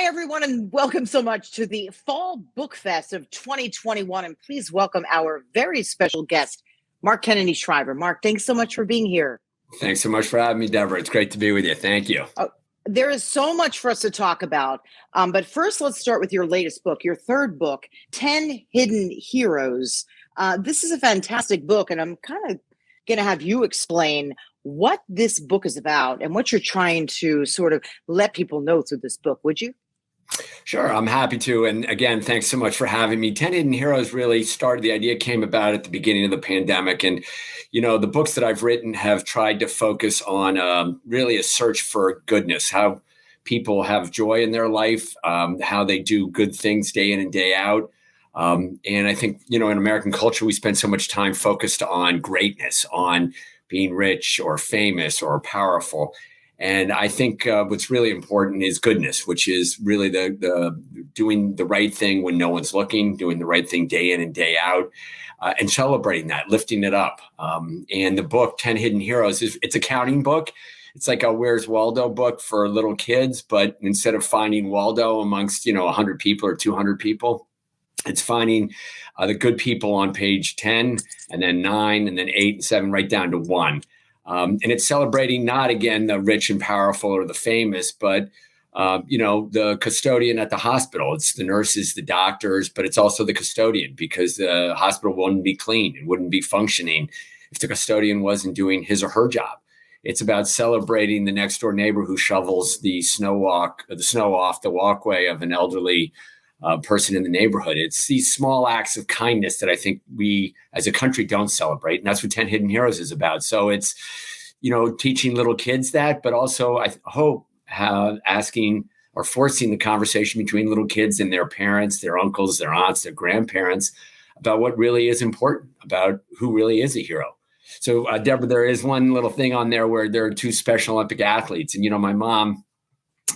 Hi, everyone, and welcome so much to the Fall Book Fest of 2021. And please welcome our very special guest, Mark Kennedy Shriver. Mark, thanks so much for being here. Thanks so much for having me, Deborah. It's great to be with you. Thank you. There is so much for us to talk about. But first, let's start with your latest book, your third book, 10 Hidden Heroes. This is a fantastic book, and I'm kind of going to have you explain what this book is about and what you're trying to sort of let people know through this book. Would you? Sure, I'm happy to. And again, thanks so much for having me. 10 Hidden Heroes really started, the idea came about at the beginning of the pandemic. And, the books that I've written have tried to focus on really a search for goodness, how people have joy in their life, how they do good things day in and day out. And I think, in American culture, we spend so much time focused on greatness, on being rich or famous or powerful. And I think what's really important is goodness, which is really the doing the right thing when no one's looking, doing the right thing day in and day out, and celebrating that, lifting it up. And the book, 10 Hidden Heroes, it's a counting book. It's like a Where's Waldo book for little kids, but instead of finding Waldo amongst, 100 people or 200 people, it's finding the good people on page 10 and then 9 and then 8 and 7 right down to 1. And it's celebrating not, again, the rich and powerful or the famous, but, the custodian at the hospital. It's the nurses, the doctors, but it's also the custodian, because the hospital wouldn't be clean and wouldn't be functioning if the custodian wasn't doing his or her job. It's about celebrating the next door neighbor who shovels the snow off the walkway of an elderly person in the neighborhood. It's these small acts of kindness that I think we as a country don't celebrate. And that's what 10 Hidden Heroes is about. So it's, teaching little kids that, but also I hope asking or forcing the conversation between little kids and their parents, their uncles, their aunts, their grandparents about what really is important, about who really is a hero. So Deborah, there is one little thing on there where there are 2 Special Olympic athletes. And, my mom,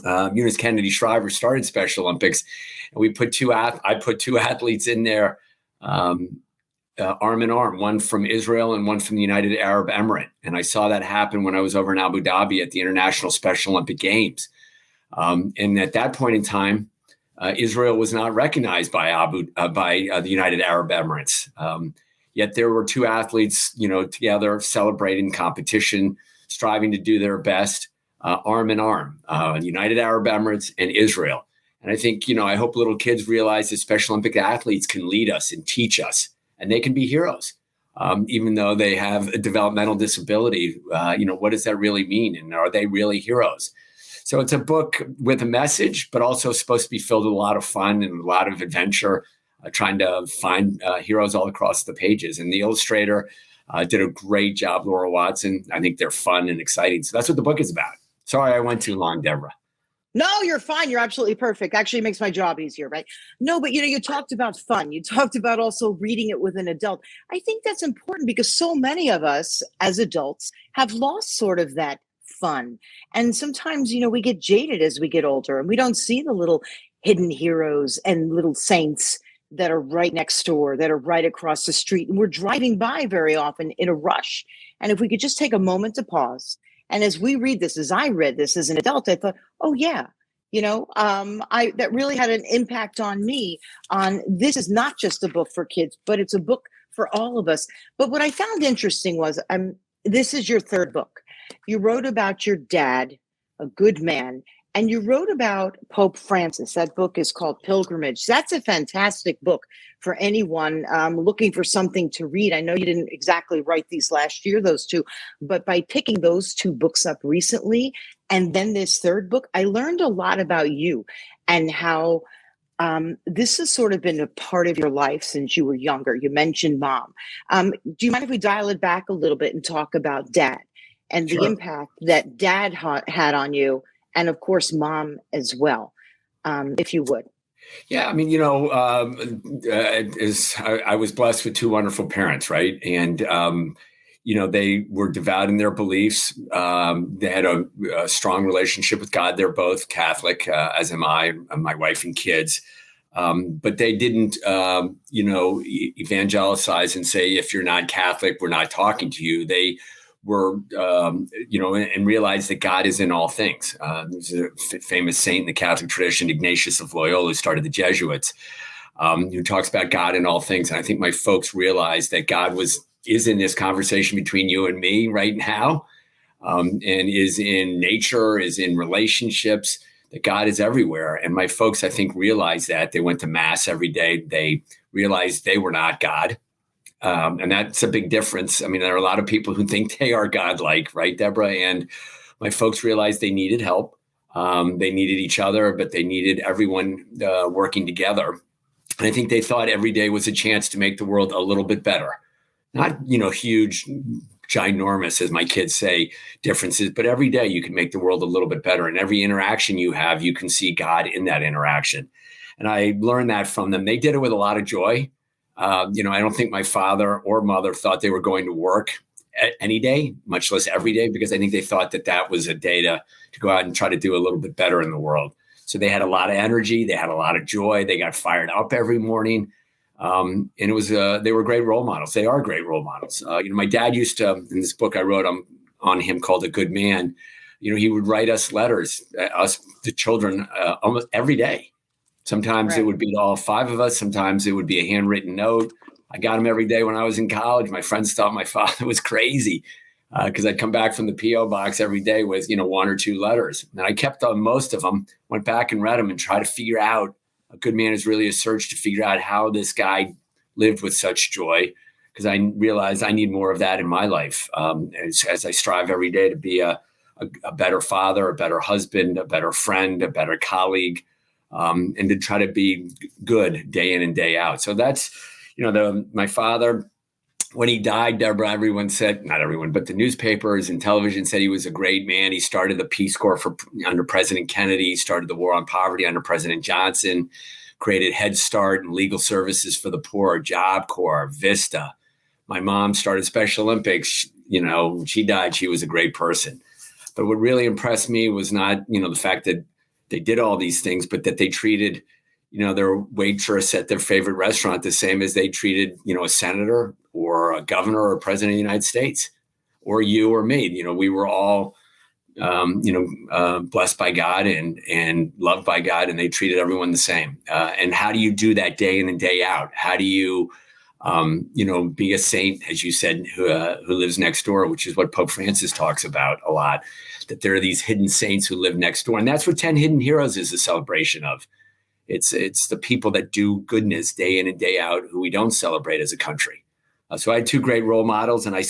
Eunice Kennedy Shriver, started Special Olympics, and I put 2 athletes in there, arm in arm, one from Israel and one from the United Arab Emirates. And I saw that happen when I was over in Abu Dhabi at the International Special Olympic Games. And at that point in time, Israel was not recognized by the United Arab Emirates. Yet there were 2 athletes, together celebrating competition, striving to do their best. Arm in arm, United Arab Emirates and Israel. And I think, I hope little kids realize that Special Olympic athletes can lead us and teach us, and they can be heroes, even though they have a developmental disability. What does that really mean? And are they really heroes? So it's a book with a message, but also supposed to be filled with a lot of fun and a lot of adventure, trying to find heroes all across the pages. And the illustrator did a great job, Laura Watson. I think they're fun and exciting. So that's what the book is about. Sorry, I went too long, Deborah. No, you're fine. You're absolutely perfect. Actually, it makes my job easier, right? No, but you talked about fun. You talked about also reading it with an adult. I think that's important because so many of us as adults have lost sort of that fun. And sometimes, we get jaded as we get older and we don't see the little hidden heroes and little saints that are right next door, that are right across the street. And we're driving by very often in a rush. And if we could just take a moment to pause. And as we read this, as I read this as an adult, I thought, oh, yeah, that really had an impact on me on this is not just a book for kids, but it's a book for all of us. But what I found interesting was this is your third book. You wrote about your dad, a good man, and you wrote about Pope Francis. That book is called Pilgrimage. That's a fantastic book for anyone looking for something to read. I know you didn't exactly write these last year, those 2, but by picking those 2 books up recently, and then this third book, I learned a lot about you and how this has sort of been a part of your life since you were younger. You mentioned mom. Do you mind if we dial it back a little bit and talk about dad and the impact that dad had on you? And of course, mom as well, if you would. Yeah, I mean, I was blessed with 2 wonderful parents, right? And, they were devout in their beliefs. They had a strong relationship with God. They're both Catholic, as am I, and my wife and kids. But they didn't, evangelize and say, if you're not Catholic, we're not talking to you. They were, and realized that God is in all things. There's a famous saint in the Catholic tradition, Ignatius of Loyola, who started the Jesuits, who talks about God in all things. And I think my folks realized that God is in this conversation between you and me right now, and is in nature, is in relationships, that God is everywhere. And my folks, I think, realized that. They went to mass every day. They realized they were not God. And that's a big difference. I mean, there are a lot of people who think they are godlike, right, Deborah? And my folks realized they needed help. They needed each other, but they needed everyone working together. And I think they thought every day was a chance to make the world a little bit better. Not, huge, ginormous, as my kids say, differences, but every day you can make the world a little bit better. And every interaction you have, you can see God in that interaction. And I learned that from them. They did it with a lot of joy. I don't think my father or mother thought they were going to work any day, much less every day, because I think they thought that was a day to go out and try to do a little bit better in the world. So they had a lot of energy. They had a lot of joy. They got fired up every morning. And it was, they were great role models. They are great role models. My dad used to, in this book I wrote on him called A Good Man, he would write us letters, us, the children, almost every day. Sometimes It would be to all five of us. Sometimes it would be a handwritten note. I got them every day when I was in college. My friends thought my father was crazy because I'd come back from the P.O. box every day with, one or two letters. And I kept on most of them, went back and read them and tried to figure out. A Good Man is really a search to figure out how this guy lived with such joy, because I realized I need more of that in my life as I strive every day to be a better father, a better husband, a better friend, a better colleague, and to try to be good day in and day out. So that's, my father, when he died, Deborah, everyone said, not everyone, but the newspapers and television said he was a great man. He started the Peace Corps under President Kennedy, started the war on poverty under President Johnson, created Head Start and legal services for the poor, Job Corps, Vista. My mom started Special Olympics. She died. She was a great person. But what really impressed me was not, the fact that they did all these things, but that they treated, their waitress at their favorite restaurant the same as they treated, a senator or a governor or president of the United States, or you or me. We were all, blessed by God and loved by God, and they treated everyone the same. And how do you do that day in and day out? How do you, be a saint, as you said, who lives next door, which is what Pope Francis talks about a lot, that there are these hidden saints who live next door. And that's what 10 Hidden Heroes is a celebration of. It's the people that do goodness day in and day out who we don't celebrate as a country. So I had two great role models, and I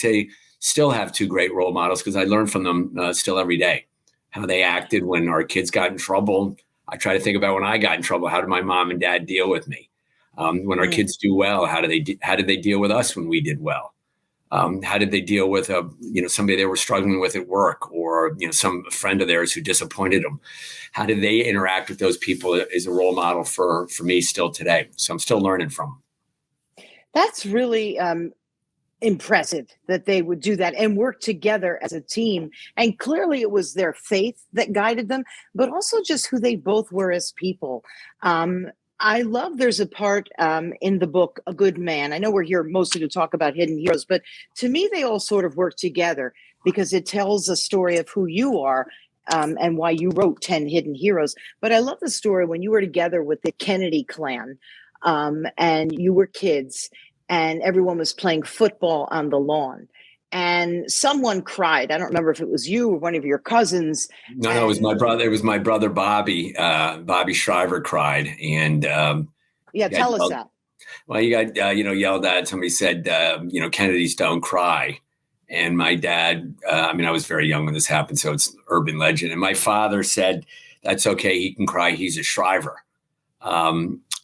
still have two great role models because I learn from them still every day. How they acted when our kids got in trouble. I try to think about when I got in trouble. How did my mom and dad deal with me? When our kids do well, how did they deal with us when we did well? How did they deal with somebody they were struggling with at work, or some friend of theirs who disappointed them? How did they interact with those people as a role model for me still today? So I'm still learning from them. That's really impressive that they would do that and work together as a team. And clearly it was their faith that guided them, but also just who they both were as people. I love there's a part in the book, A Good Man. I know we're here mostly to talk about hidden heroes, but to me, they all sort of work together because it tells a story of who you are and why you wrote 10 Hidden Heroes. But I love the story when you were together with the Kennedy clan and you were kids and everyone was playing football on the lawn. And someone cried. I don't remember if it was you or one of your cousins. No, it was my brother. It was my brother, Bobby. Bobby Shriver cried. And tell us that. Well, you got, yelled at. Somebody said, Kennedys don't cry. And my dad, I was very young when this happened, so it's urban legend. And my father said, that's okay. He can cry. He's a Shriver.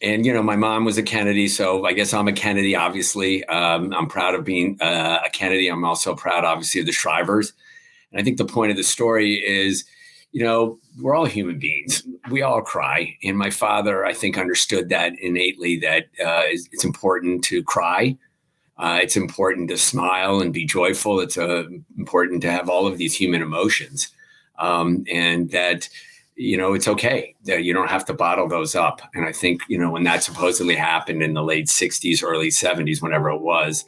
And, my mom was a Kennedy, so I guess I'm a Kennedy, obviously. I'm proud of being a Kennedy. I'm also proud, obviously, of the Shrivers. And I think the point of the story is, we're all human beings. We all cry. And my father, I think, understood that innately, that it's important to cry. It's important to smile and be joyful. It's important to have all of these human emotions. And that it's okay that you don't have to bottle those up. And I think, when that supposedly happened in the late 60s, early 70s, whenever it was,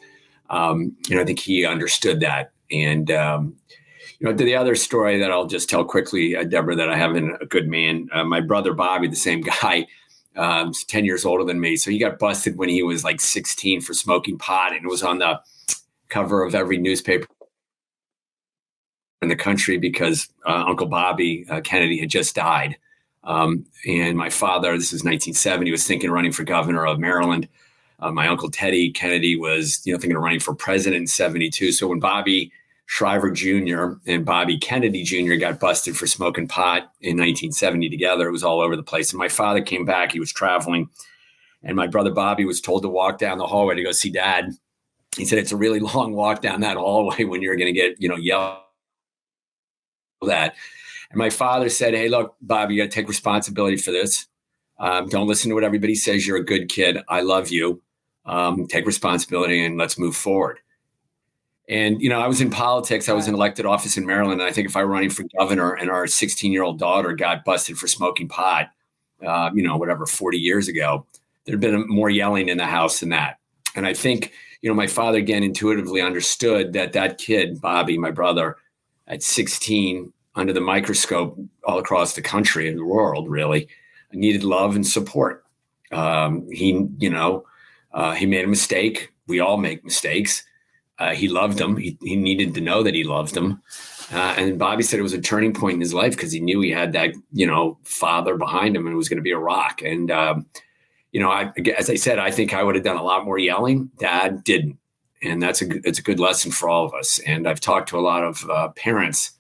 I think he understood that And, the other story that I'll just tell quickly, Deborah, that I have in A Good Man, my brother Bobby, the same guy, 10 years older than me. So he got busted when he was like 16 for smoking pot, and it was on the cover of every newspaper in the country because Uncle Bobby Kennedy had just died. And my father, this was 1970, was thinking of running for governor of Maryland. My Uncle Teddy Kennedy was, thinking of running for president in 72. So when Bobby Shriver Jr. and Bobby Kennedy Jr. got busted for smoking pot in 1970 together, it was all over the place. And my father came back, he was traveling, and my brother Bobby was told to walk down the hallway to go see Dad. He said, it's a really long walk down that hallway when you're going to get, yelled at. And my father said, hey, look, Bobby, you got to take responsibility for this. Don't listen to what everybody says. You're a good kid. I love you. Take responsibility and let's move forward. And, I was in politics. I was in elected office in Maryland. And I think if I were running for governor and our 16-year-old daughter got busted for smoking pot, 40 years ago, there'd been more yelling in the house than that. And I think, my father, again, intuitively understood that kid, Bobby, my brother, at 16, under the microscope all across the country and the world, really, needed love and support. He made a mistake. We all make mistakes. He loved him. He needed to know that he loved him. And Bobby said it was a turning point in his life because he knew he had that, father behind him and was going to be a rock. And, as I said, I think I would have done a lot more yelling. Dad didn't. And it's a good lesson for all of us. And I've talked to a lot of parents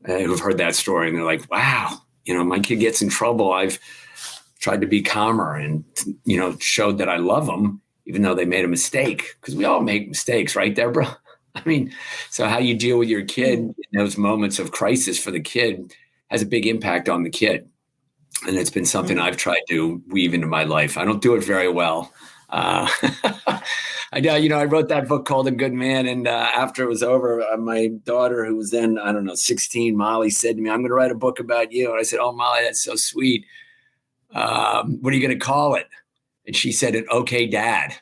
who've heard that story, and they're like, wow, my kid gets in trouble. I've tried to be calmer and, showed that I love them, even though they made a mistake, because we all make mistakes, right, Deborah? I mean, so how you deal with your kid in those moments of crisis for the kid has a big impact on the kid. And it's been something I've tried to weave into my life. I don't do it very well. I wrote that book called A Good Man. And after it was over, my daughter, who was then, 16, Molly, said to me, I'm going to write a book about you. And I said, oh, Molly, that's so sweet. What are you going to call it? And she said, an okay dad.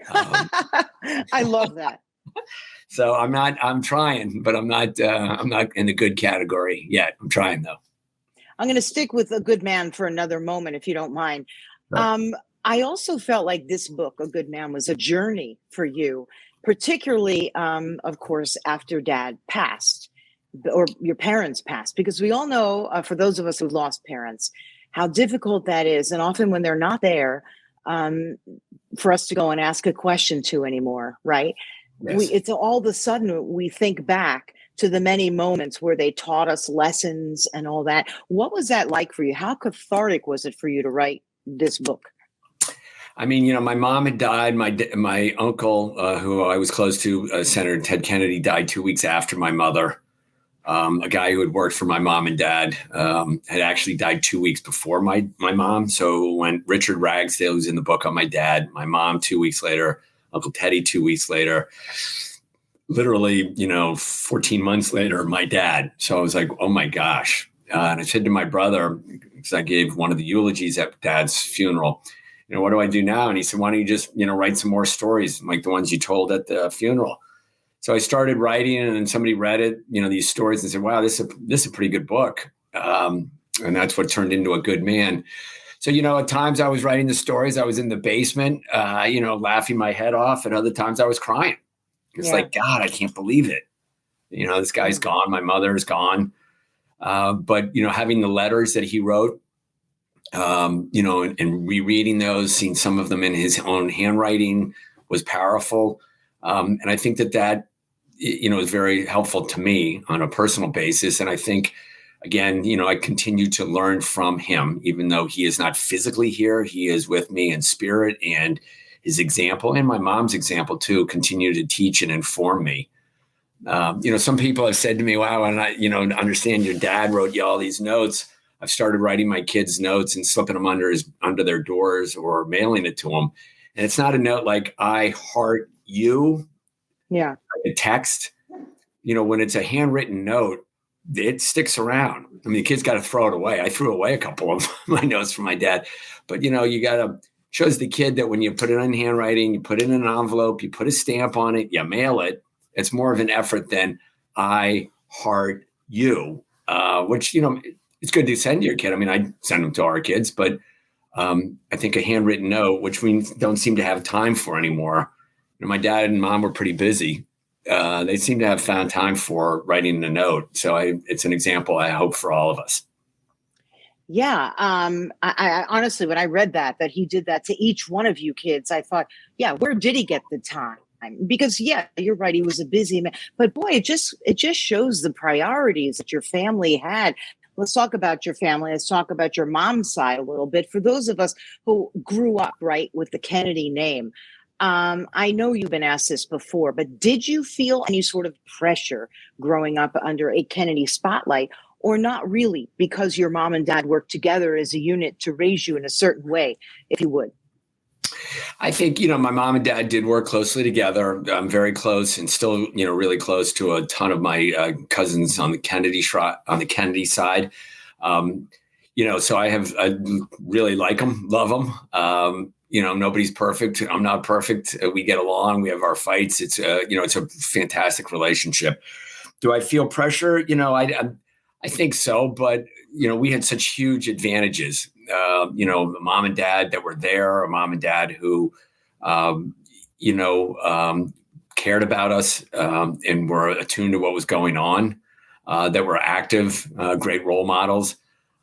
I love that. So I'm trying, but I'm not in the good category yet. I'm trying though. I'm going to stick with A Good Man for another moment, if you don't mind. Sure. I also felt like this book, A Good Man, was a journey for you, particularly, of course, after Dad passed or your parents passed, because we all know, for those of us who lost parents, how difficult that is. And often when they're not there, for us to go and ask a question to anymore, right? Yes. It's all of a sudden we think back to the many moments where they taught us lessons and all that. What was that like for you? How cathartic was it for you to write this book? I mean, my mom had died. My uncle, who I was close to, Senator Ted Kennedy, died 2 weeks after my mother. A guy who had worked for my mom and dad had actually died 2 weeks before my mom. So when Richard Ragsdale, who's in the book, on my dad, my mom 2 weeks later, Uncle Teddy 2 weeks later, literally, 14 months later, my dad. So I was like, oh my gosh. And I said to my brother, because I gave one of the eulogies at Dad's funeral, what do I do now? And he said, why don't you just, write some more stories like the ones you told at the funeral? So I started writing, and then somebody read it, these stories, and said, wow, this is a pretty good book. And that's what turned into A Good Man. So, at times I was writing the stories, I was in the basement, laughing my head off. And other times I was crying. It's like, God, I can't believe it. This guy's gone. My mother is gone. But, having the letters that he wrote, and rereading those, seeing some of them in his own handwriting was powerful. And I think that is very helpful to me on a personal basis. And I think, again, I continue to learn from him, even though he is not physically here. He is with me in spirit, and his example and my mom's example too continue to teach and inform me. Some people have said to me, wow, and I, understand your dad wrote you all these notes. I've started writing my kids notes and slipping them under their doors or mailing it to them. And it's not a note like, I heart you. Yeah. A text, when it's a handwritten note, it sticks around. I mean, the kid's got to throw it away. I threw away a couple of my notes from my dad, but you got to shows the kid that when you put it in handwriting, you put it in an envelope, you put a stamp on it, you mail it. It's more of an effort than I heart you, which, it's good to send your kid. I mean, I send them to our kids, but I think a handwritten note, which we don't seem to have time for anymore. My dad and mom were pretty busy. They seem to have found time for writing a note. So it's an example, I hope, for all of us. Yeah. I honestly, when I read that he did that to each one of you kids, I thought, yeah, where did he get the time? Because yeah, you're right. He was a busy man, but boy, it just shows the priorities that your family had. Let's talk about your family. Let's talk about your mom's side a little bit. For those of us who grew up right with the Kennedy name, I know you've been asked this before, but did you feel any sort of pressure growing up under a Kennedy spotlight, or not really, because your mom and dad worked together as a unit to raise you in a certain way, if you would? I think, my mom and dad did work closely together. I'm very close and still, really close to a ton of my cousins on the Kennedy side. So I really like them, love them. Nobody's perfect. I'm not perfect. We get along. We have our fights. It's it's a fantastic relationship. Do I feel pressure? I think so, but we had such huge advantages. Mom and dad that were there, a mom and dad who, cared about us and were attuned to what was going on, that were active, great role models.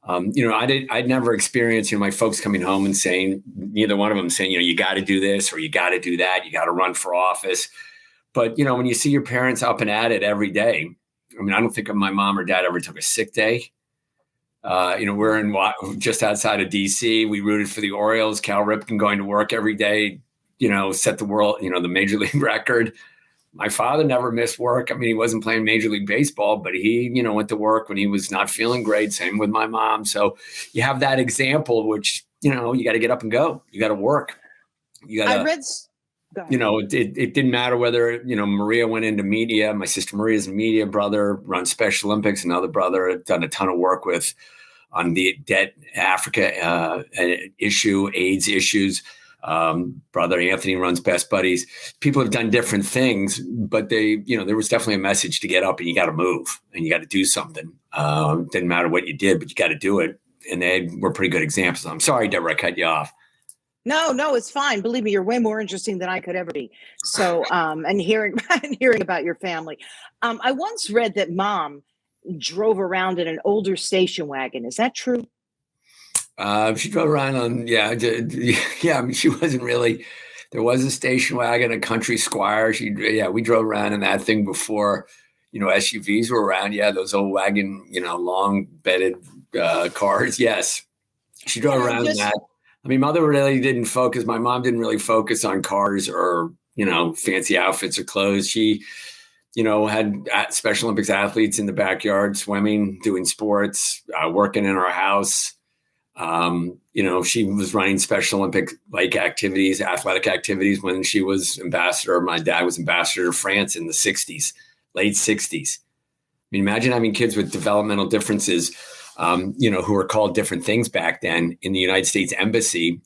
I'd never experienced, my folks coming home and saying, neither one of them saying, you got to do this or you got to do that. You got to run for office. But, when you see your parents up and at it every day, I mean, I don't think my mom or dad ever took a sick day. We're just outside of DC. We rooted for the Orioles. Cal Ripken going to work every day, set the world, the major league record. My father never missed work. I mean, he wasn't playing Major League Baseball, but he, went to work when he was not feeling great. Same with my mom. So you have that example, which, you got to get up and go. You got to work. You got to. It didn't matter whether, Maria went into media. My sister Maria's in media, brother runs Special Olympics. Another brother had done a ton of work on the debt Africa issue, AIDS issues. Brother Anthony runs Best Buddies. People have done different things, but there was definitely a message to get up and you got to move and you got to do something. Didn't matter what you did, but you got to do it. And they were pretty good examples. I'm sorry, Deborah, I cut you off. No, it's fine. Believe me, you're way more interesting than I could ever be. So, and hearing about your family. I once read that mom drove around in an older station wagon. Is that true? She drove around on, yeah. I mean, she wasn't really, there was a station wagon, a country Squire. We drove around in that thing before, SUVs were around. Yeah, those old wagon, long bedded cars. Yes. She drove around in that. I mean, mother really didn't focus. My mom didn't really focus on cars or, fancy outfits or clothes. She, had Special Olympics athletes in the backyard, swimming, doing sports, working in our house. She was running Special Olympic activities, athletic activities when she was ambassador. My dad was ambassador to France in the 60s, late 60s. I mean, imagine having kids with developmental differences, who were called different things back then in the United States Embassy,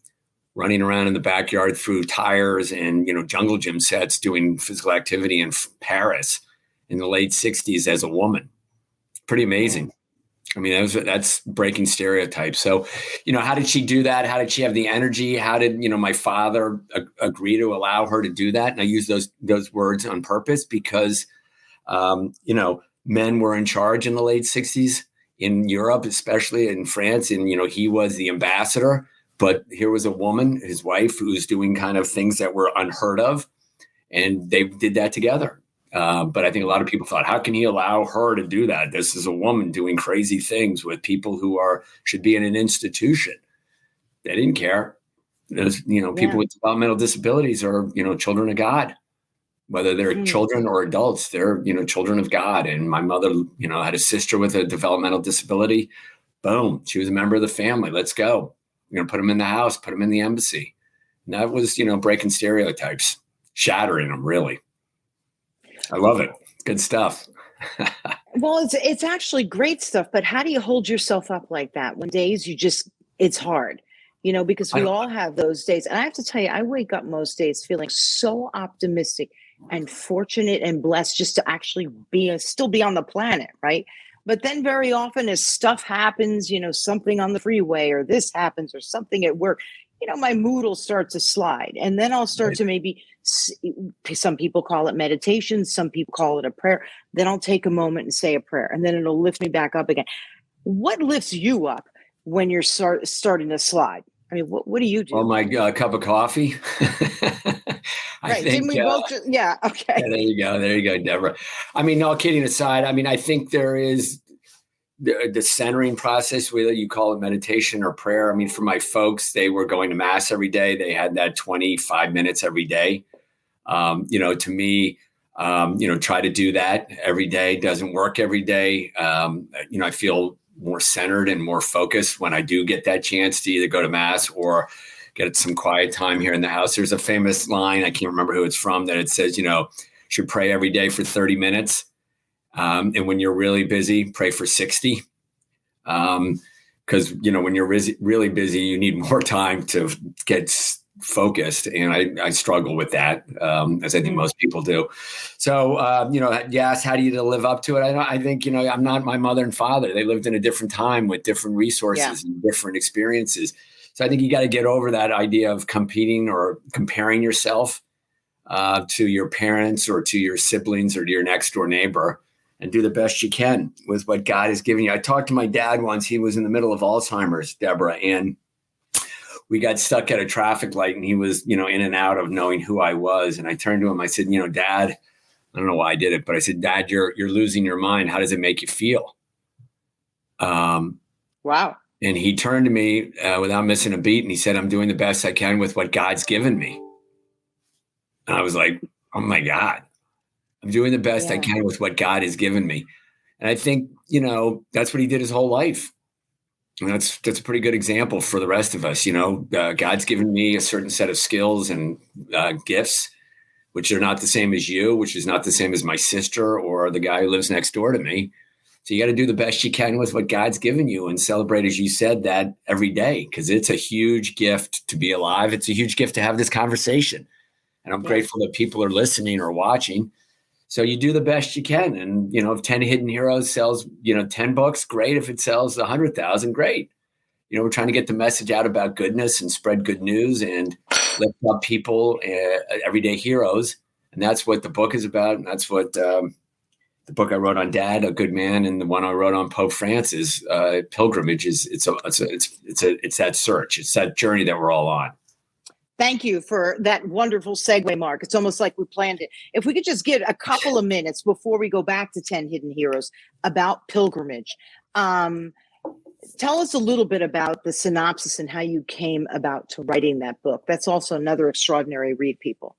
running around in the backyard through tires and, jungle gym sets, doing physical activity in Paris in the late 60s as a woman. Pretty amazing. I mean, that's breaking stereotypes. So, how did she do that? How did she have the energy? How did, my father agree to allow her to do that? And I use those words on purpose because, men were in charge in the late 60s. In Europe, especially in France, and he was the ambassador, but here was a woman, his wife, who's doing kind of things that were unheard of, and they did that together. But I think a lot of people thought, how can he allow her to do that? This is a woman doing crazy things with people who should be in an institution. They didn't care. People with developmental disabilities are children of God. Whether they're children or adults, they're, children of God. And my mother, had a sister with a developmental disability. Boom. She was a member of the family. Let's go. Put them in the house, put them in the embassy. And that was, breaking stereotypes, shattering them, really. I love it. Good stuff. Well, it's actually great stuff. But how do you hold yourself up like that when days it's hard? Because we all have those days. And I have to tell you, I wake up most days feeling so optimistic and fortunate and blessed just to actually still be on the planet, right? But then very often as stuff happens, something on the freeway or this happens or something at work, my mood will start to slide. And then I'll start to maybe, some people call it meditation, some people call it a prayer. Then I'll take a moment and say a prayer, and then it'll lift me back up again. What lifts you up when you're starting to slide? I mean, what do you do? Oh, my cup of coffee. Right. Didn't we both yeah. Okay. Yeah, there you go, Deborah. I mean, all kidding aside, I mean, I think there is the centering process, whether you call it meditation or prayer. I mean, for my folks, they were going to mass every day. They had that 25 minutes every day. To me, try to do that every day. Doesn't work every day. I feel more centered and more focused when I do get that chance to either go to mass or get some quiet time here in the house. There's a famous line, I can't remember who it's from, that it says, should pray every day for 30 minutes. And when you're really busy, pray for 60. Because, when you're really busy, you need more time to get focused. And I struggle with that, as I think most people do. So, you asked, how do you live up to it? I think, I'm not my mother and father. They lived in a different time with different resources and different experiences. So I think you got to get over that idea of competing or comparing yourself to your parents or to your siblings or to your next door neighbor, and do the best you can with what God has given you. I talked to my dad once. He was in the middle of Alzheimer's, Deborah, and we got stuck at a traffic light, and he was, in and out of knowing who I was. And I turned to him. I said, Dad, I don't know why I did it, but I said, Dad, you're losing your mind. How does it make you feel? Wow. And he turned to me without missing a beat, and he said, I'm doing the best I can with what God's given me. And I was like, oh my God, I'm doing the best I can with what God has given me. And I think, that's what he did his whole life. And that's a pretty good example for the rest of us. God's given me a certain set of skills and gifts, which are not the same as you, which is not the same as my sister or the guy who lives next door to me. So you got to do the best you can with what God's given you and celebrate, as you said, that every day, because it's a huge gift to be alive. It's a huge gift to have this conversation. And I'm grateful that people are listening or watching. So you do the best you can. And, if 10 Hidden Heroes sells, 10 books, great. If it sells 100,000, great. We're trying to get the message out about goodness and spread good news and lift up people, everyday heroes. And that's what the book is about. And that's what the book I wrote on Dad, A Good Man, and the one I wrote on Pope Francis, Pilgrimage, it's that search. It's that journey that we're all on. Thank you for that wonderful segue, Mark. It's almost like we planned it. If we could just get a couple of minutes before we go back to 10 Hidden Heroes about Pilgrimage. Tell us a little bit about the synopsis and how you came about to writing that book. That's also another extraordinary read, people.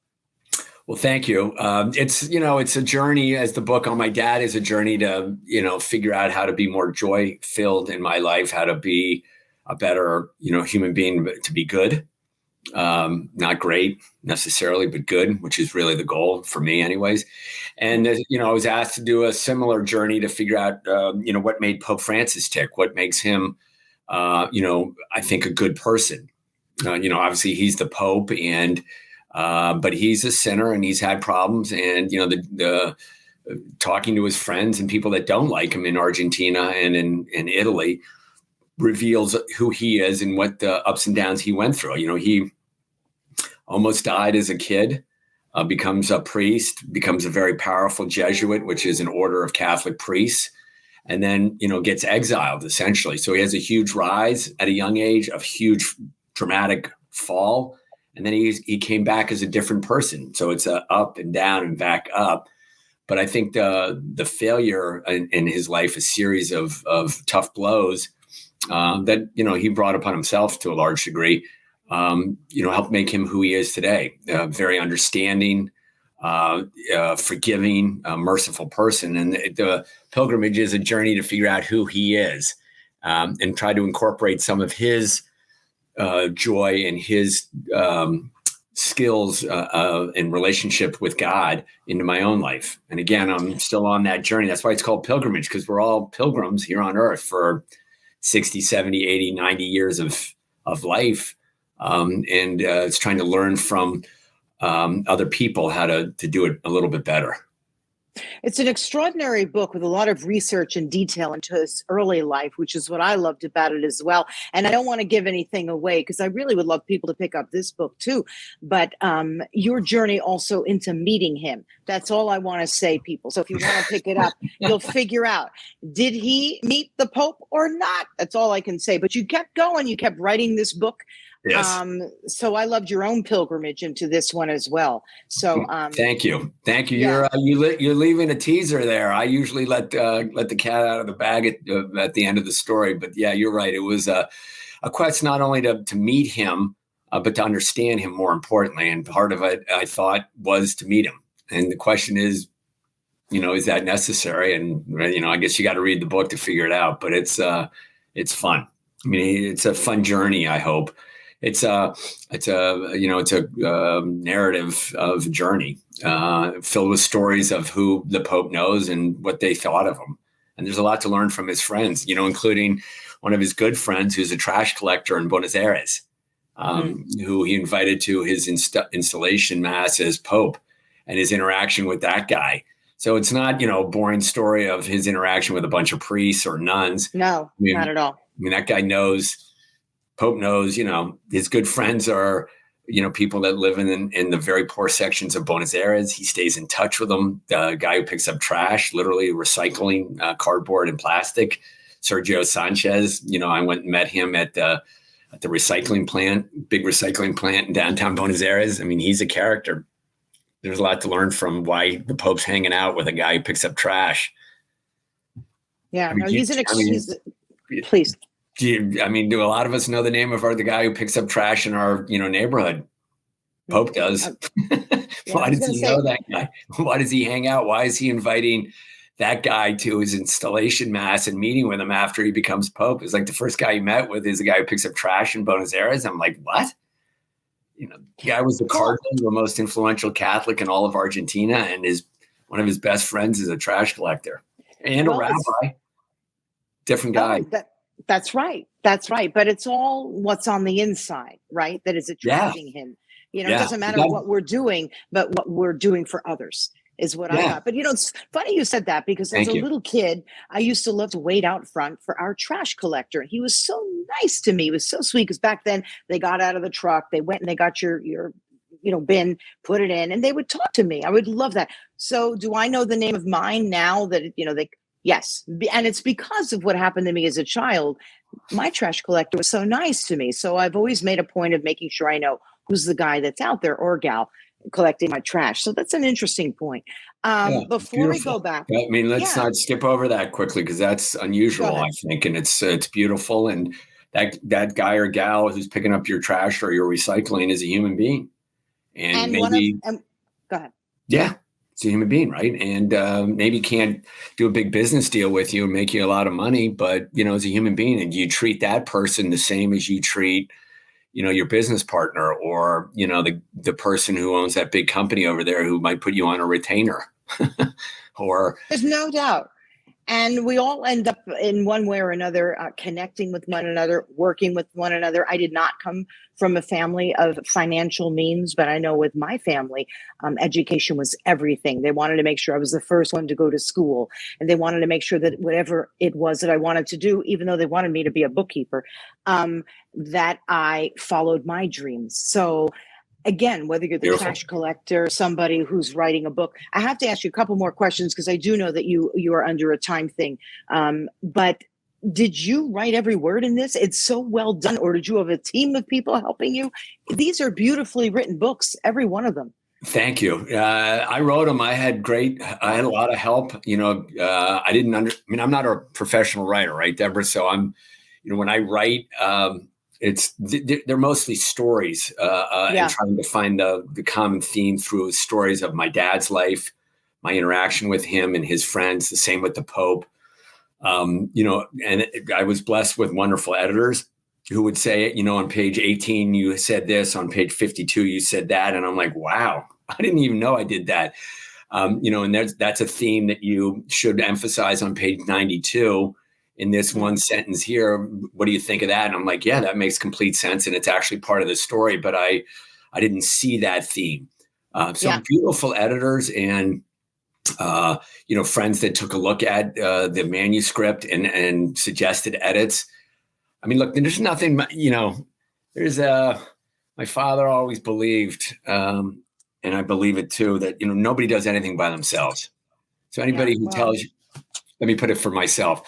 Well, thank you. It's a journey, as the book on my dad is a journey to, figure out how to be more joy filled in my life, how to be a better, human being, to be good. Not great necessarily, but good, which is really the goal for me anyways. And, I was asked to do a similar journey to figure out, what made Pope Francis tick, what makes him, I think a good person. Obviously he's the Pope but he's a sinner and he's had problems, and, the talking to his friends and people that don't like him in Argentina and in Italy reveals who he is and what the ups and downs he went through. He almost died as a kid, becomes a priest, becomes a very powerful Jesuit, which is an order of Catholic priests, and then, gets exiled essentially. So he has a huge rise at a young age, a huge dramatic fall. And then he came back as a different person. So it's a up and down and back up. But I think the failure in his life, a series of tough blows that, he brought upon himself to a large degree, helped make him who he is today. Very understanding, forgiving, merciful person. And the pilgrimage is a journey to figure out who he is, and try to incorporate some of his joy and his skills in relationship with God into my own life. And again, I'm still on that journey. That's why it's called pilgrimage, because we're all pilgrims here on earth for 60, 70, 80, 90 years of life. And it's trying to learn from other people how to do it a little bit better. It's an extraordinary book with a lot of research and detail into his early life, which is what I loved about it as well. And I don't want to give anything away because I really would love people to pick up this book too. But your journey also into meeting him. That's all I want to say, people. So if you want to pick it up, you'll figure out, did he meet the Pope or not? That's all I can say. But you kept going. You kept writing this book. Yes. So I loved your own pilgrimage into this one as well. So thank you. Yeah. You're leaving a teaser there. I usually let the cat out of the bag at the end of the story, but yeah, you're right. It was a quest not only to meet him, but to understand him more importantly. And part of it, I thought, was to meet him. And the question is, is that necessary? And I guess you got to read the book to figure it out. But it's fun. I mean, it's a fun journey. I hope. It's a narrative of journey filled with stories of who the Pope knows and what they thought of him. And there's a lot to learn from his friends, including one of his good friends who's a trash collector in Buenos Aires, who he invited to his installation mass as Pope and his interaction with that guy. So it's not, a boring story of his interaction with a bunch of priests or nuns. No, not at all. I mean, that guy knows. Pope knows, his good friends are, people that live in the very poor sections of Buenos Aires. He stays in touch with them. The guy who picks up trash, literally recycling cardboard and plastic, Sergio Sanchez. I went and met him at the recycling plant, big recycling plant in downtown Buenos Aires. I mean, he's a character. There's a lot to learn from why the Pope's hanging out with a guy who picks up trash. Yeah, please. Do a lot of us know the name of the guy who picks up trash in our, neighborhood? Pope does. Why does he know that guy? Why does he hang out? Why is he inviting that guy to his installation mass and meeting with him after he becomes Pope? It's like the first guy he met with is the guy who picks up trash in Buenos Aires. I'm like, what? The guy was the cardinal, the most influential Catholic in all of Argentina, and one of his best friends is a trash collector and a rabbi. Different guy. That's right. But it's all what's on the inside, right? That is attracting him. It doesn't matter what we're doing, but what we're doing for others is what I got. But, it's funny you said that because as a little kid, I used to love to wait out front for our trash collector. He was so nice to me. He was so sweet because back then they got out of the truck. They went and they got your bin, put it in, and they would talk to me. I would love that. So do I know the name of mine now that, yes. And it's because of what happened to me as a child. My trash collector was so nice to me. So I've always made a point of making sure I know who's the guy that's out there or gal collecting my trash. So that's an interesting point. Before we go back. I mean, let's not skip over that quickly because that's unusual, I think. And it's beautiful. And that guy or gal who's picking up your trash or your recycling is a human being. And maybe. Go ahead. Yeah. It's a human being, right? And maybe can't do a big business deal with you and make you a lot of money, but, as a human being, and you treat that person the same as you treat, your business partner or, the person who owns that big company over there who might put you on a retainer or. There's no doubt. And we all end up in one way or another connecting with one another, working with one another. I did not come from a family of financial means, but I know with my family, education was everything. They wanted to make sure I was the first one to go to school. And they wanted to make sure that whatever it was that I wanted to do, even though they wanted me to be a bookkeeper, that I followed my dreams. So again, whether you're the trash collector, somebody who's writing a book, I have to ask you a couple more questions because I do know that you are under a time thing. But did you write every word in this? It's so well done. Or did you have a team of people helping you? These are beautifully written books, every one of them. Thank you. I wrote them. I had a lot of help. I'm not a professional writer, right, Deborah? So I'm, when I write, they're mostly stories and trying to find the common theme through stories of my dad's life, my interaction with him and his friends, the same with the Pope. And I was blessed with wonderful editors who would say, on page 18, you said this, on page 52, you said that. And I'm like, wow, I didn't even know I did that. And that's a theme that you should emphasize on page 92. In this one sentence here, what do you think of that? And I'm like, yeah, that makes complete sense. And it's actually part of the story, but I didn't see that theme. Some beautiful editors and friends that took a look at the manuscript and suggested edits. I mean, look, there's nothing, there's my father always believed, and I believe it too, that, nobody does anything by themselves. So anybody who tells you, let me put it for myself.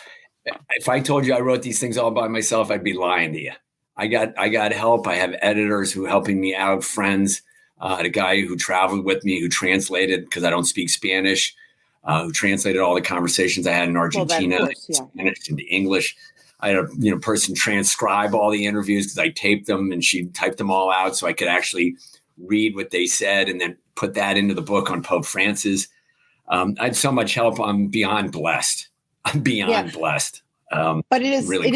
If I told you I wrote these things all by myself, I'd be lying to you. I got help. I have editors who are helping me out, friends, a guy who traveled with me, who translated, because I don't speak Spanish, who translated all the conversations I had in Argentina, Spanish into English. I had a person transcribe all the interviews because I taped them, and she typed them all out so I could actually read what they said and then put that into the book on Pope Francis. I had so much help. I'm beyond blessed. I'm beyond blessed. But really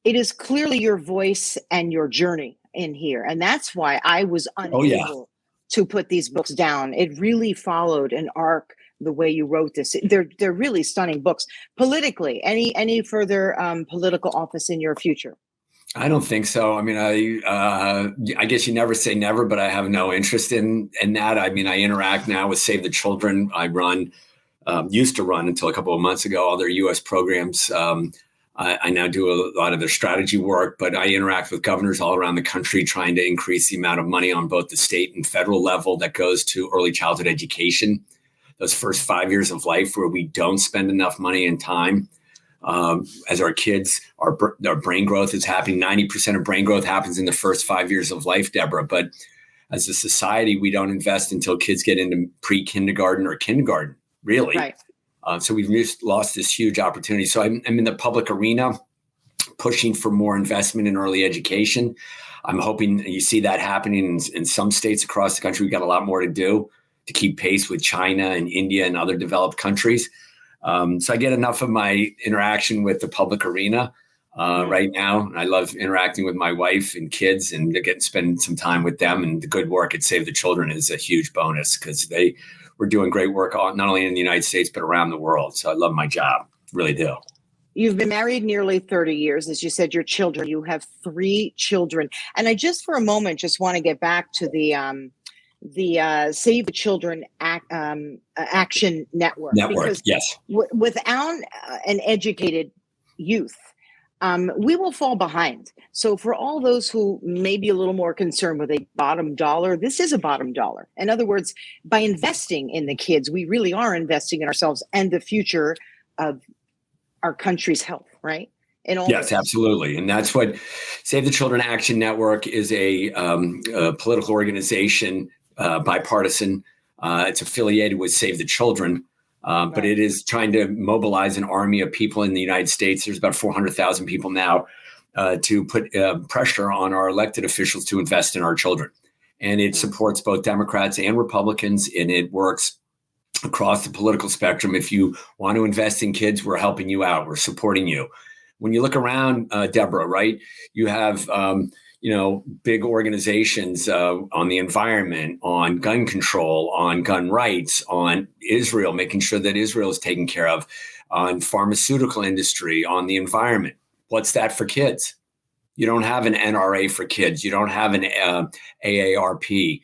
it is clearly your voice and your journey in here. And that's why I was unable to put these books down. It really followed an arc the way you wrote this. They're really stunning books. Politically, any further political office in your future? I don't think so. I mean, I guess you never say never, but I have no interest in that. I mean, I interact now with Save the Children. I used to run until a couple of months ago, all their U.S. programs. I now do a lot of their strategy work, but I interact with governors all around the country trying to increase the amount of money on both the state and federal level that goes to early childhood education. Those first 5 years of life where we don't spend enough money and time. As our kids, our brain growth is happening. 90% of brain growth happens in the first 5 years of life, Deborah. But as a society, we don't invest until kids get into pre-kindergarten or kindergarten, really. Right. So we've just lost this huge opportunity. So I'm in the public arena pushing for more investment in early education. I'm hoping you see that happening in some states across the country. We've got a lot more to do to keep pace with China and India and other developed countries. So I get enough of my interaction with the public arena right now. I love interacting with my wife and kids and getting spending some time with them. And the good work at Save the Children is a huge bonus because we're doing great work not only in the United States, but around the world. So I love my job. Really do. You've been married nearly 30 years. As you said, your children, you have 3 children. And I just for a moment just want to get back to the Save the Children Action Network. Because yes. Without an educated youth, we will fall behind. So for all those who may be a little more concerned with a bottom dollar, this is a bottom dollar. In other words, by investing in the kids, we really are investing in ourselves and the future of our country's health, right? Yes, absolutely. And that's what Save the Children Action Network is, a political organization, bipartisan. It's affiliated with Save the Children. But it is trying to mobilize an army of people in the United States. There's about 400,000 people now to put pressure on our elected officials to invest in our children. And it supports both Democrats and Republicans, and it works across the political spectrum. If you want to invest in kids, we're helping you out. We're supporting you. When you look around, Deborah, right, you have big organizations on the environment, on gun control, on gun rights, on Israel, making sure that Israel is taken care of, on pharmaceutical industry, on the environment. What's that for kids? You don't have an NRA for kids. You don't have an AARP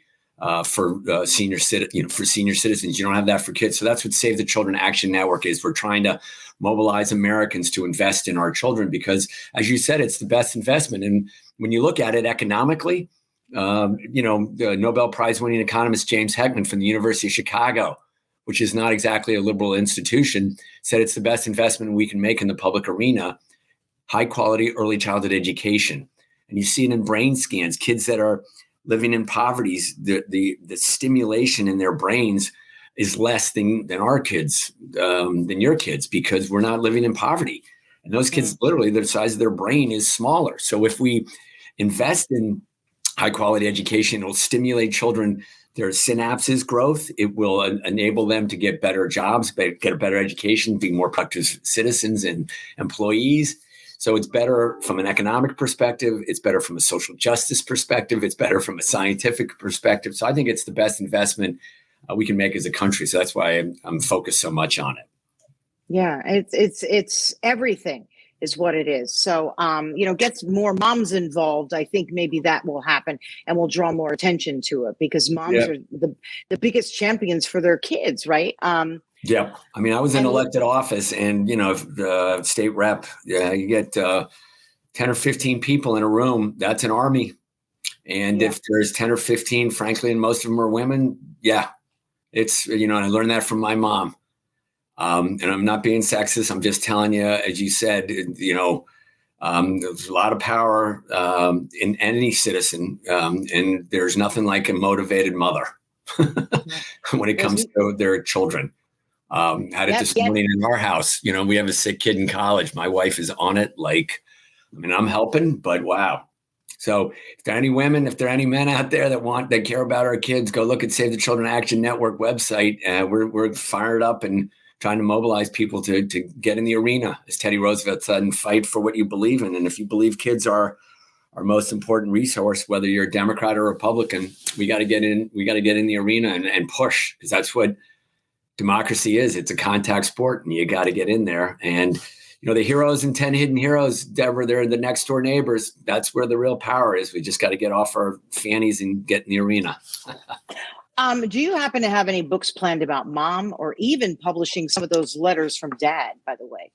for senior citizens. You don't have that for kids. So that's what Save the Children Action Network is. We're trying to mobilize Americans to invest in our children because, as you said, it's the best investment. And when you look at it economically, the Nobel Prize winning economist James Heckman from the University of Chicago, which is not exactly a liberal institution, said it's the best investment we can make in the public arena, high quality early childhood education. And you see it in brain scans, kids that are living in poverty, the stimulation in their brains is less than our kids, than your kids, because we're not living in poverty. And those kids, literally, the size of their brain is smaller. So if we invest in high quality education, it will stimulate children, their synapses growth. It will enable them to get better jobs, get a better education, be more productive citizens and employees. So it's better from an economic perspective. It's better from a social justice perspective. It's better from a scientific perspective. So I think it's the best investment we can make as a country. So that's why I'm focused so much on it. Yeah, it's everything. is what it is. So, gets more moms involved. I think maybe that will happen and will draw more attention to it because moms are the biggest champions for their kids, right? Yeah. I mean, I was in elected office and, if the state rep, you get 10 or 15 people in a room, that's an army. And if there's 10 or 15, frankly, and most of them are women, it's, and I learned that from my mom. And I'm not being sexist. I'm just telling you, as you said, there's a lot of power in any citizen. And there's nothing like a motivated mother when it comes to their children. Had it this morning in our house. We have a sick kid in college. My wife is on it. I'm helping, but wow. So if there are any women, if there are any men out there that care about our kids, go look at Save the Children Action Network website. We're fired up and trying to mobilize people to get in the arena, as Teddy Roosevelt said, and fight for what you believe in. And if you believe kids are our most important resource, whether you're a Democrat or Republican, we got to get in. We got to get in the arena and push, because that's what democracy is. It's a contact sport, and you got to get in there. And the heroes and 10 hidden heroes, Deborah, they're the next door neighbors. That's where the real power is. We just got to get off our fannies and get in the arena. Do you happen to have any books planned about mom, or even publishing some of those letters from dad, by the way?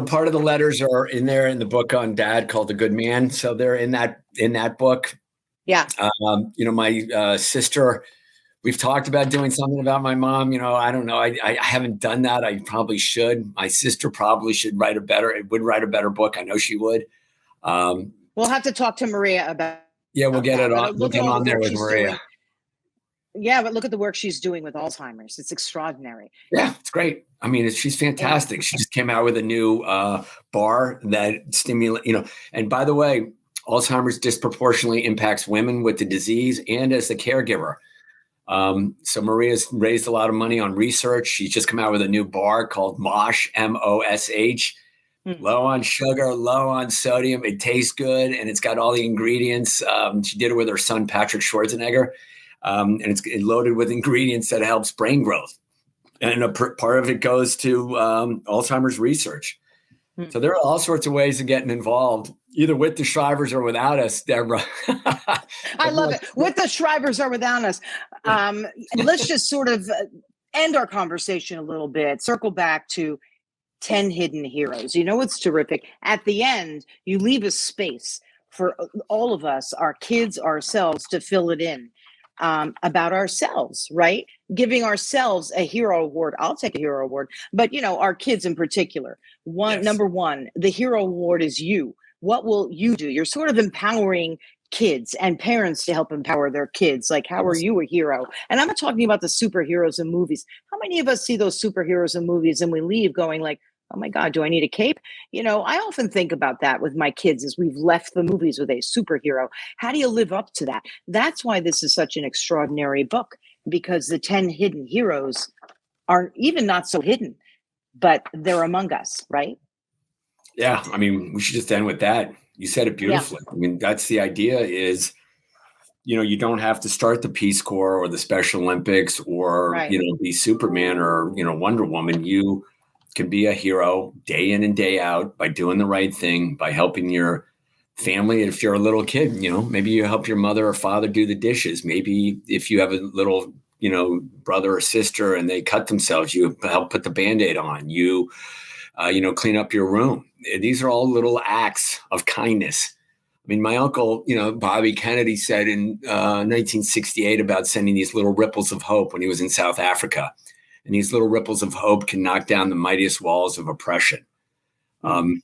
Part of the letters are in there in the book on dad called The Good Man. So they're in that book. Yeah. My sister, we've talked about doing something about my mom. I don't know. I haven't done that. I probably should. My sister probably would write a better book. I know she would. We'll have to talk to Maria about. Yeah, we'll get it on. We'll get on there with Maria. Yeah, but look at the work she's doing with Alzheimer's. It's extraordinary. Yeah, it's great. I mean, she's fantastic. She just came out with a new bar that stimulate. And by the way, Alzheimer's disproportionately impacts women with the disease and as the caregiver. So Maria's raised a lot of money on research. She's just come out with a new bar called Mosh, MOSH. Low on sugar, low on sodium. It tastes good, and it's got all the ingredients. She did it with her son, Patrick Schwarzenegger. And it's loaded with ingredients that helps brain growth. And part of it goes to Alzheimer's research. So there are all sorts of ways of getting involved, either with the Shrivers or without us, Deborah. I love it. With the Shrivers or without us. Let's just sort of end our conversation a little bit, circle back to 10 hidden heroes. It's terrific. At the end, you leave a space for all of us, our kids, ourselves, to fill it in. About ourselves, right? Giving ourselves a hero award. I'll take a hero award, but our kids in particular. Number one, the hero award is you. What will you do? You're sort of empowering kids and parents to help empower their kids. Like, how are you a hero? And I'm not talking about the superheroes in movies. How many of us see those superheroes in movies and we leave going like, oh my God, do I need a cape? I often think about that with my kids as we've left the movies with a superhero. How do you live up to that? That's why this is such an extraordinary book, because the 10 hidden heroes are even not so hidden, but they're among us, right? Yeah. I mean, we should just end with that. You said it beautifully. Yeah. I mean, that's the idea is, you don't have to start the Peace Corps or the Special Olympics or, be Superman or, Wonder Woman. You can be a hero day in and day out by doing the right thing, by helping your family. If you're a little kid, maybe you help your mother or father do the dishes. Maybe if you have a little, brother or sister and they cut themselves, you help put the Band-Aid on. You, clean up your room. These are all little acts of kindness. I mean, my uncle, Bobby Kennedy said in 1968 about sending these little ripples of hope when he was in South Africa. And these little ripples of hope can knock down the mightiest walls of oppression. And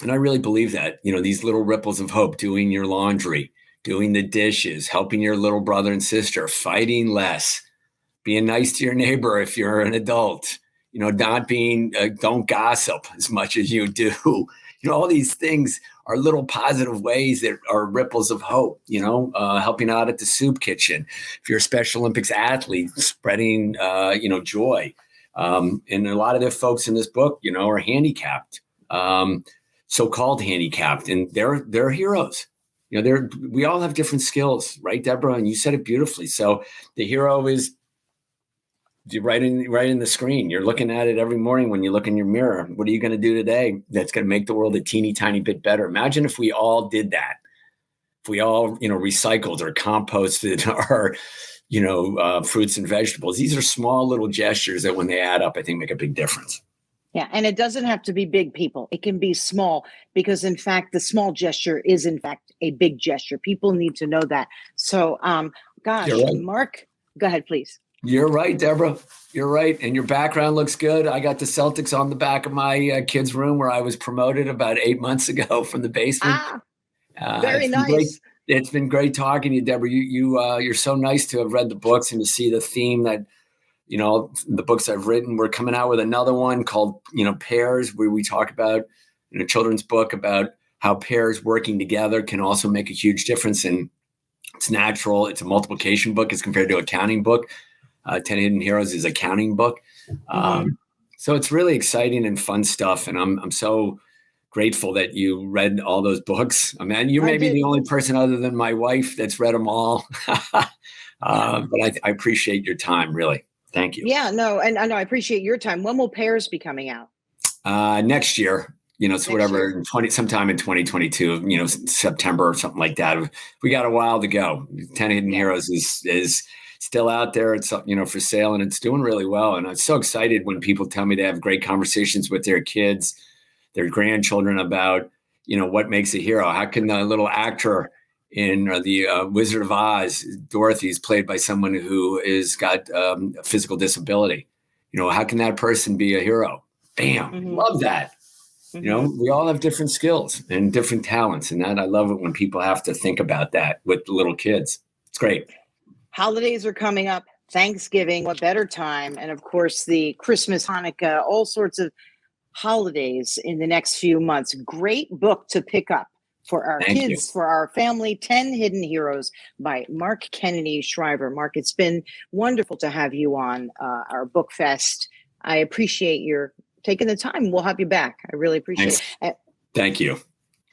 I really believe that, these little ripples of hope, doing your laundry, doing the dishes, helping your little brother and sister, fighting less, being nice to your neighbor if you're an adult, not being, don't gossip as much as you do. All these things are little positive ways that are ripples of hope, helping out at the soup kitchen. If you're a Special Olympics athlete, spreading, joy. And a lot of the folks in this book, are handicapped, so-called handicapped, and they're heroes. We all have different skills, right, Deborah? And you said it beautifully. So the hero is right in the screen. You're looking at it every morning when you look in your mirror. What are you going to do today that's going to make the world a teeny tiny bit better? Imagine if we all did that. If we all, recycled or composted our, fruits and vegetables. These are small little gestures that when they add up, I think make a big difference. Yeah. And it doesn't have to be big, people. It can be small, because in fact, the small gesture is in fact a big gesture. People need to know that. So, gosh, Right. Mark, go ahead, please. You're right, Deborah. You're right. And your background looks good. I got the Celtics on the back of my kid's room where I was promoted about 8 months ago from the basement. Very nice. It's been great talking to you, Deborah. You're so nice to have read the books and to see the theme that, the books I've written. We're coming out with another one called, Pairs, where we talk about, children's book about how pairs working together can also make a huge difference. And it's natural. It's a multiplication book as compared to a counting book. 10 Hidden Heroes is a counting book. So it's really exciting and fun stuff. And I'm so grateful that you read all those books. I mean, you may be the only person other than my wife that's read them all. But I appreciate your time, really. Thank you. Yeah, no, and I know I appreciate your time. When will Pairs be coming out? Next year, sometime in 2022, September or something like that. We got a while to go. 10 Hidden Heroes is still out there. It's, for sale, and it's doing really well. And I'm so excited when people tell me they have great conversations with their kids, their grandchildren about, what makes a hero. How can the little actor in the Wizard of Oz, Dorothy's played by someone who is got a physical disability. How can that person be a hero? Bam. Love that. We all have different skills and different talents. And that I love it when people have to think about that with the little kids. It's great. Holidays are coming up. Thanksgiving, what better time? And of course, the Christmas, Hanukkah, all sorts of holidays in the next few months. Great book to pick up for our kids, for our family. 10 Hidden Heroes by Mark Kennedy Shriver. Mark, it's been wonderful to have you on our BookFest. I appreciate your taking the time. We'll have you back. I really appreciate it. Thank you.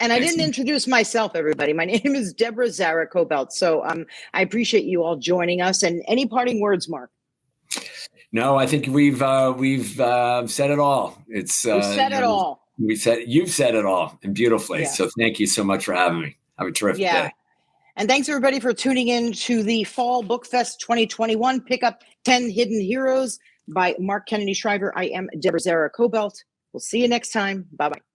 And I didn't introduce myself, everybody. My name is Deborah Zara Kobylt. So I appreciate you all joining us. And any parting words, Mark? No, I think we've said it all. We've said it all. You've said it all, and beautifully. Yeah. So thank you so much for having me. Have a terrific day. And thanks everybody for tuning in to the Fall BookFest 2021. Pick up 10 Hidden Heroes by Mark Kennedy Shriver. I am Deborah Zara Kobylt. We'll see you next time. Bye-bye.